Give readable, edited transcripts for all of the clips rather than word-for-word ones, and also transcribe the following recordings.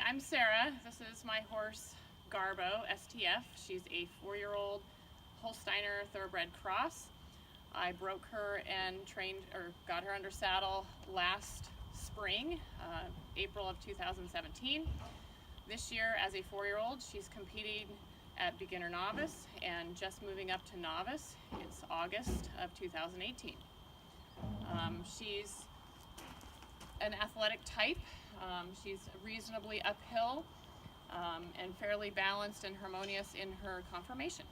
I'm Sarah. This is my horse Garbo STF. She's a 4-year-old Holsteiner thoroughbred cross. I broke her and got her under saddle last spring, April of 2017. This year, as a 4-year-old, she's competing at beginner novice and just moving up to novice. It's August of 2018. She's an athletic type. She's reasonably uphill and fairly balanced and harmonious in her conformation.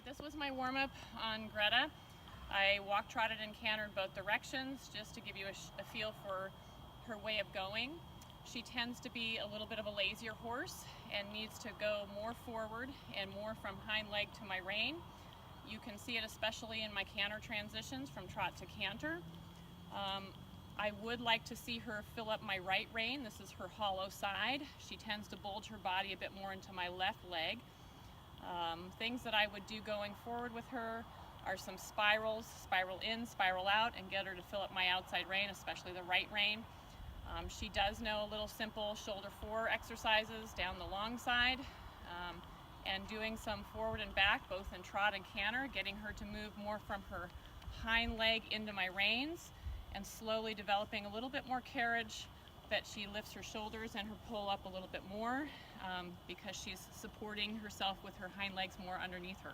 This was my warm-up on Greta. I walked, trotted, and cantered both directions just to give you a feel for her way of going. She tends to be a little bit of a lazier horse and needs to go more forward and more from hind leg to my rein. You can see it especially in my canter transitions from trot to canter. I would like to see her fill up my right rein. This is her hollow side. She tends to bulge her body a bit more into my left leg. Things that I would do going forward with her are some spirals, spiral in, spiral out, and get her to fill up my outside rein, especially the right rein. She does know a little simple shoulder 4 exercises down the long side, and doing some forward and back, both in trot and canter, getting her to move more from her hind leg into my reins, and slowly developing a little bit more carriage, that she lifts her shoulders and her pull up a little bit more, because she's supporting herself with her hind legs more underneath her.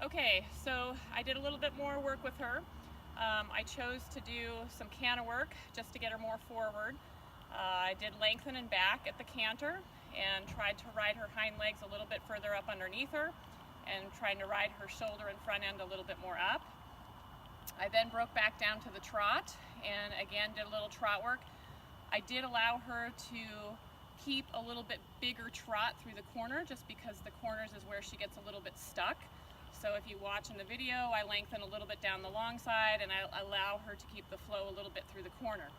Okay, so I did a little bit more work with her. I chose to do some canter work just to get her more forward. I did lengthen and back at the canter and tried to ride her hind legs a little bit further up underneath her and trying to ride her shoulder and front end a little bit more up. I then broke back down to the trot and again did a little trot work. I did allow her to keep a little bit bigger trot through the corner just because the corners is where she gets a little bit stuck. So if you watch in the video, I lengthen a little bit down the long side and I allow her to keep the flow a little bit through the corner.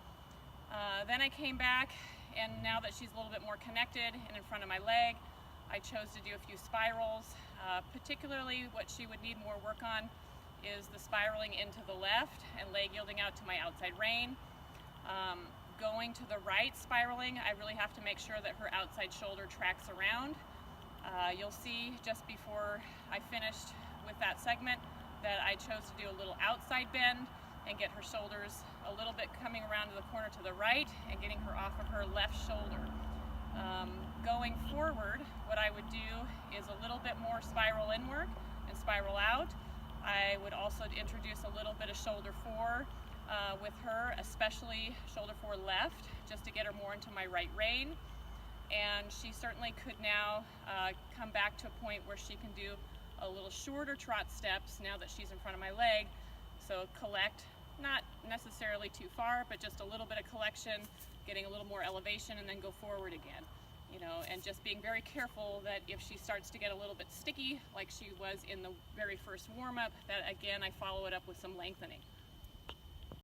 Then I came back, and now that she's a little bit more connected and in front of my leg, I chose to do a few spirals. Particularly what she would need more work on is the spiraling into the left and leg yielding out to my outside rein. Going to the right spiraling, I really have to make sure that her outside shoulder tracks around. You'll see just before I finished with that segment that I chose to do a little outside bend and get her shoulders a little bit coming around to the corner to the right and getting her off of her left shoulder. Going forward, what I would do is a little bit more spiral inward and spiral out. I would also introduce a little bit of shoulder fore with her, especially shoulder fore left, just to get her more into my right rein. And she certainly could now come back to a point where she can do a little shorter trot steps now that she's in front of my leg. So collect, not necessarily too far, but just a little bit of collection, getting a little more elevation, and then go forward again. You know, and just being very careful that if she starts to get a little bit sticky, like she was in the very first warm-up, that again I follow it up with some lengthening.